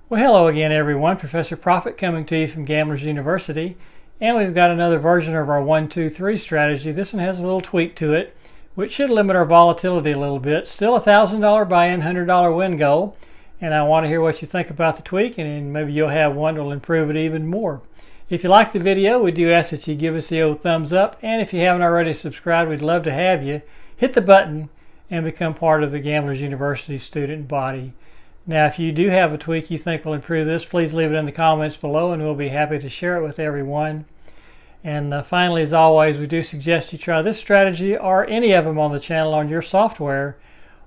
Well, hello again, everyone. Professor Profit coming to you from Gamblers University. And we've got another version of our 1-2-3 strategy. This one has a little tweak to it, which should limit our volatility a little bit. Still a $1,000 buy-in, $100 win goal. And I want to hear what you think about the tweak, and maybe you'll have one that will improve it even more. If you like the video, we do ask that you give us the old thumbs up. And if you haven't already subscribed, we'd love to have you. Hit the button and become part of the Gamblers University student body. Now, if you do have a tweak you think will improve this, please leave it in the comments below and we'll be happy to share it with everyone. And finally, as always, we do suggest you try this strategy or any of them on the channel on your software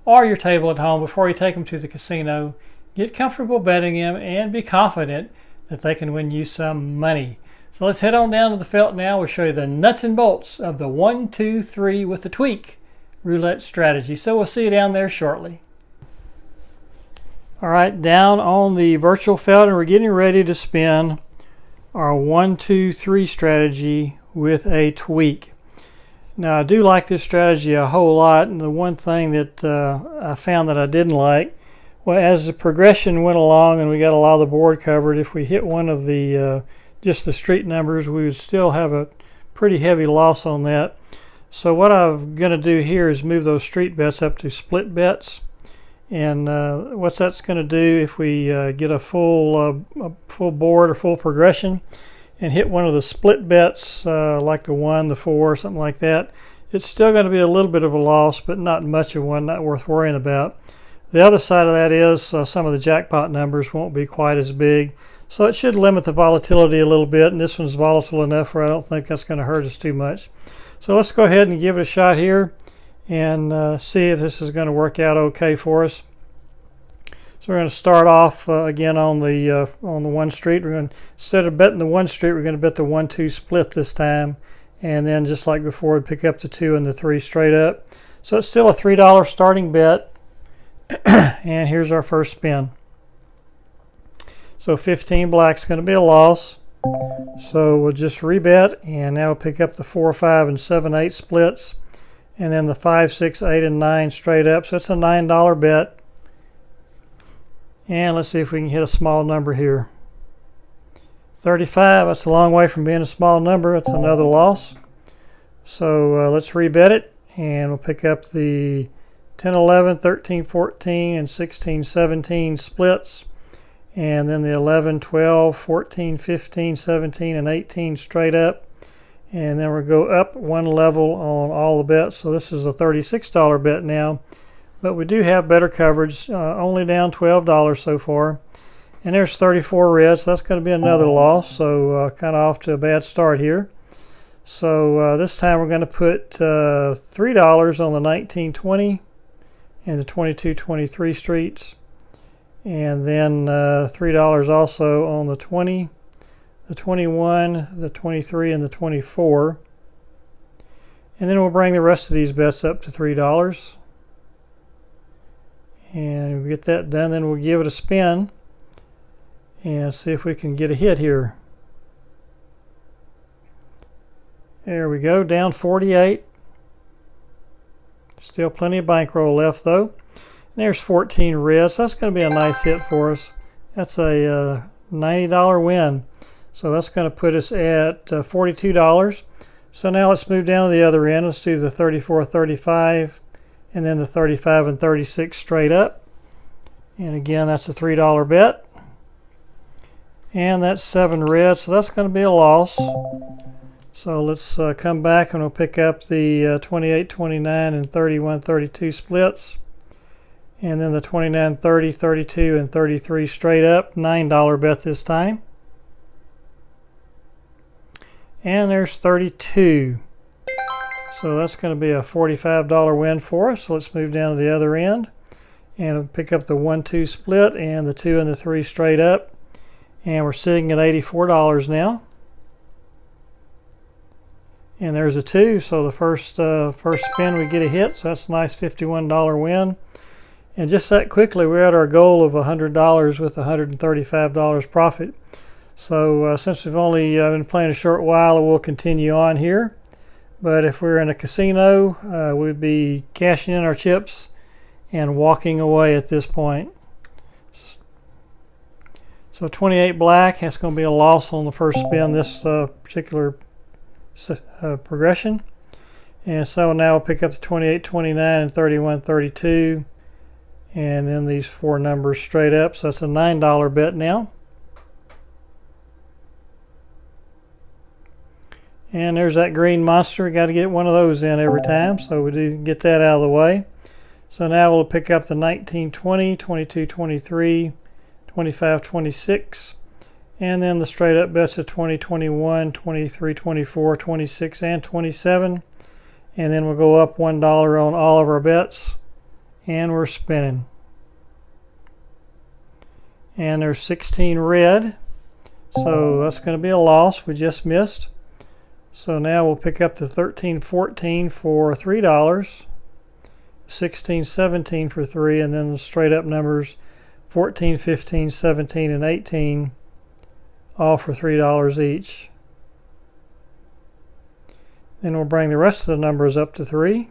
or your table at home before you take them to the casino. Get comfortable betting them and be confident that they can win you some money. So let's head on down to the felt now. We'll show you the nuts and bolts of the 1-2-3 with the tweak roulette strategy. So we'll see you down there shortly. All right, down on the virtual felt, and we're getting ready to spin our 1-2-3 strategy with a tweak. Now, I do like this strategy a whole lot, and the one thing that I found that I didn't like, well, as the progression went along and we got a lot of the board covered, if we hit one of the just the street numbers, we would still have a pretty heavy loss on that. So what I'm going to do here is move those street bets up to split bets. And what that's going to do, if we get a full board or full progression and hit one of the split bets like the 1, the 4, something like that, it's still going to be a little bit of a loss, but not much of one, not worth worrying about. The other side of that is some of the jackpot numbers won't be quite as big, so it should limit the volatility a little bit, and this one's volatile enough where I don't think that's going to hurt us too much. So let's go ahead and give it a shot here and see if this is going to work out okay for us. So we're going to start off again on the 1 street. We're going to, instead of betting the 1 street, we're going to bet the 1-2 split this time, and then just like before, we'd pick up the 2 and the 3 straight up. So it's still a $3 starting bet, and here's our first spin. So 15 black's going to be a loss. So we'll just rebet, and now we'll pick up the 4, 5, and 7, 8 splits, and then the 5, 6, 8, and 9 straight up. So it's a $9 bet. And let's see if we can hit a small number here. 35, that's a long way from being a small number. It's another loss. So let's rebet it, and we'll pick up the 10, 11, 13, 14, and 16, 17 splits. And then the 11, 12, 14, 15, 17, and 18 straight up. And then we'll go up 1 level on all the bets. So this is a $36 bet now. But we do have better coverage, only down $12 so far. And there's 34 red, so that's going to be another loss. So kind of off to a bad start here. So this time we're going to put $3 on the 19, 20 and the 22, 23 streets. And then $3 also on the 20, the 21, the 23, and the 24. And then we'll bring the rest of these bets up to $3. And we get that done, then we'll give it a spin and see if we can get a hit here. There we go, down 48. Still plenty of bankroll left though. And there's 14 red, so that's going to be a nice hit for us. That's a $90 win. So that's going to put us at $42. So now let's move down to the other end. Let's do the 34, 35. And then the 35 and 36 straight up. And again, that's a $3 bet. And that's 7 red, so that's going to be a loss. So let's come back and we'll pick up the 28, 29, and 31, 32 splits. And then the 29, 30, 32, and 33 straight up. $9 bet this time. And there's 32. So that's going to be a $45 win for us. So let's move down to the other end and pick up the 1-2 split and the 2 and the 3 straight up. And we're sitting at $84 now. And there's a 2. So the first spin we get a hit. So that's a nice $51 win. And just that quickly, we're at our goal of $100 with $135 profit. So since we've only been playing a short while, we'll continue on here. But if we're in a casino, we'd be cashing in our chips and walking away at this point. So 28 black, that's going to be a loss on the first spin, this particular progression. And so now we'll pick up the 28, 29, and 31, 32. And then these four numbers straight up. So that's a $9 bet now. And there's that green monster. Got to get one of those in every time. So we do get that out of the way. So now we'll pick up the 19, 20, 22, 23, 25, 26. And then the straight up bets of 20, 21, 23, 24, 26, and 27. And then we'll go up $1 on all of our bets. And we're spinning. And there's 16 red. So that's going to be a loss. We just missed. So now we'll pick up the 13, 14 for $3. 16, 17 for 3. And then the straight up numbers 14, 15, 17, and 18. All for $3 each. Then we'll bring the rest of the numbers up to 3.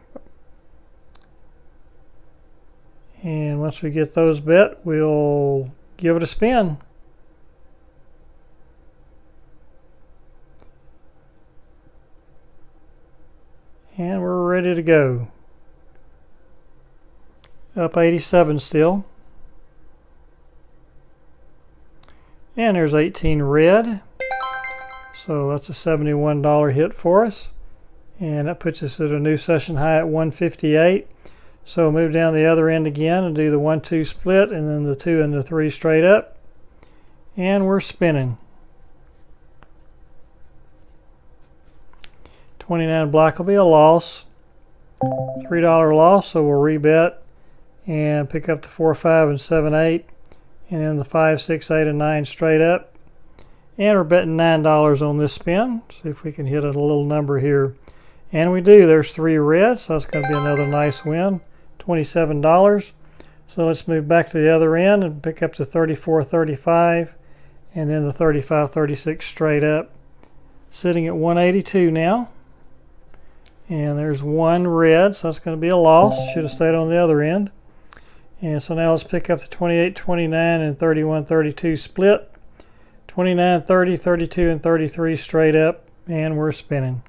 And once we get those bet, we'll give it a spin. And we're ready to go. Up 87 still. And there's 18 red. So that's a $71 hit for us. And that puts us at a new session high at 158. So move down the other end again and do the 1-2 split and then the 2 and the 3 straight up. And we're spinning. 29 black will be a loss. $3 loss, so we'll rebet and pick up the 4, 5, and 7, 8. And then the 5, 6, 8, and 9 straight up. And we're betting $9 on this spin. See if we can hit a little number here. And we do. There's 3 reds, so that's going to be another nice win. $27. So let's move back to the other end and pick up the 34, 35. And then the 35, 36 straight up. Sitting at 182 now. And there's 1 red, so that's going to be a loss. Should have stayed on the other end. And so now let's pick up the 28, 29, and 31, 32 split. 29, 30, 32, and 33 straight up. And we're spinning.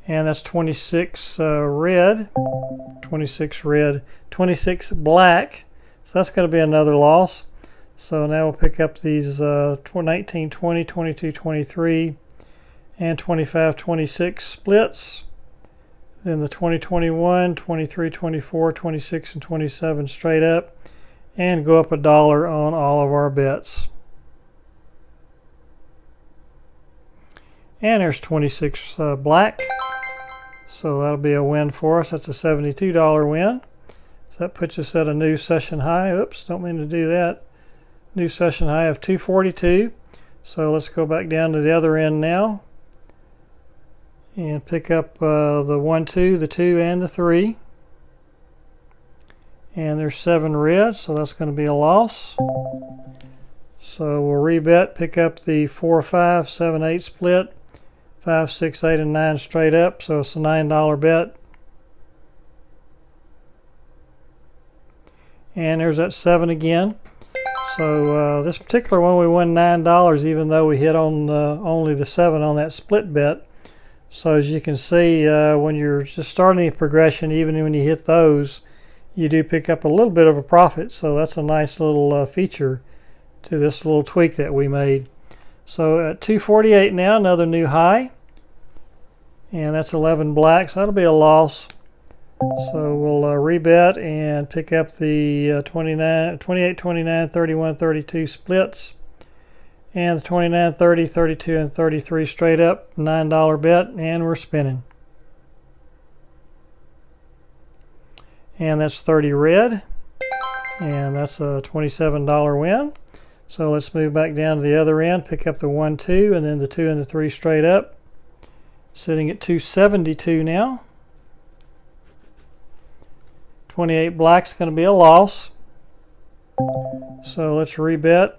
And that's 26 red, 26 red, 26 black. So that's going to be another loss. So now we'll pick up these 19, 20, 22, 23, and 25, 26 splits. Then the 20, 21, 23, 24, 26, and 27 straight up. And go up $1 on all of our bets. And there's 26 black. So that'll be a win for us. That's a $72 win. So that puts us at a new session high. Oops, don't mean to do that. New session high of 242. So let's go back down to the other end now. And pick up the 1, 2, the 2, and the 3. And there's 7 reds, so that's going to be a loss. So we'll rebet, pick up the 4, 5, 7, 8 split. 5, 6, 8, and 9 straight up, so it's a $9 bet. And there's that 7 again. So this particular one we won $9 even though we hit on only the 7 on that split bet. So as you can see, when you're just starting the progression, even when you hit those, you do pick up a little bit of a profit. So that's a nice little feature to this little tweak that we made. So at 248 now, another new high. And that's 11 black, so that'll be a loss. So we'll rebet and pick up the 28, 29, 31, 32 splits. And the 29, 30, 32, and 33 straight up. $9 bet, and we're spinning. And that's 30 red. And that's a $27 win. So let's move back down to the other end, pick up the 1, 2, and then the 2 and the 3 straight up. Sitting at 272 now. 28 black's going to be a loss. So let's rebet.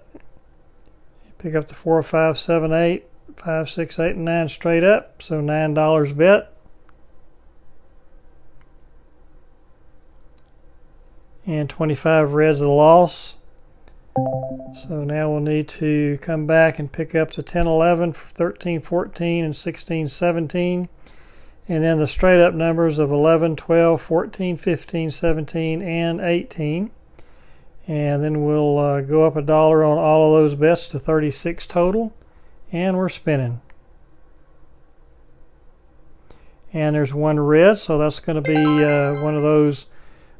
Pick up the 4, 5, 7, 8, 5, 6, 8, and 9 straight up. So $9 bet. and 25 reds a loss. So now we'll need to come back and pick up the 10, 11, 13, 14, and 16, 17. And then the straight up numbers of 11, 12, 14, 15, 17, and 18. And then we'll go up $1 on all of those bets to 36 total. And we're spinning. And there's one red, so that's going to be one of those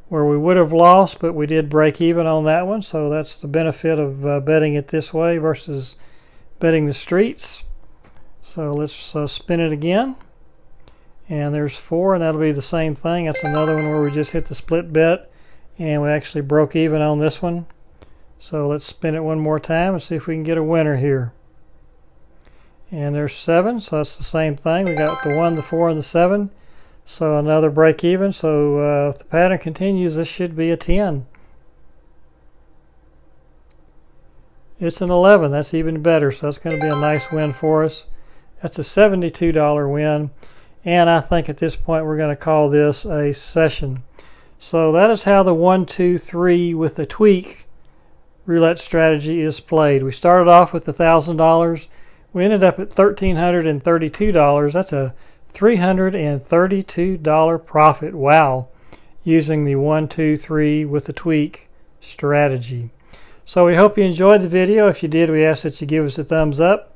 where we would have lost, but we did break even on that one. So that's the benefit of betting it this way versus betting the streets. So let's spin it again. And there's 4, and that'll be the same thing. That's another one where we just hit the split bet, and we actually broke even on this one. So let's spin it one more time and see if we can get a winner here. And there's 7, so that's the same thing. We got the 1, the 4, and the 7. So another break even. So if the pattern continues, this should be a 10. It's an 11. That's even better. So that's going to be a nice win for us. That's a $72 win. And I think at this point we're going to call this a session. So that is how the 1, 2, 3 with the tweak roulette strategy is played. We started off with $1,000. We ended up at $1,332. That's a $332 profit. Wow. Using the 1, 2, 3 with the tweak strategy. So we hope you enjoyed the video. If you did, we ask that you give us a thumbs up.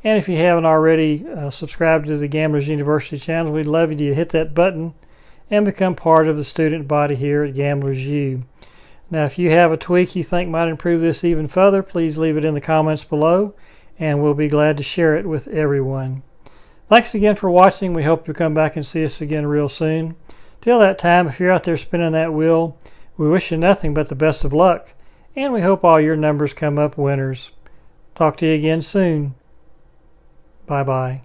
And if you haven't already subscribed to the Gamblers University channel, we'd love you to hit that button and become part of the student body here at Gamblers U. Now, if you have a tweak you think might improve this even further, please leave it in the comments below, and we'll be glad to share it with everyone. Thanks again for watching. We hope you'll come back and see us again real soon. Till that time, if you're out there spinning that wheel, we wish you nothing but the best of luck, and we hope all your numbers come up winners. Talk to you again soon. Bye-bye.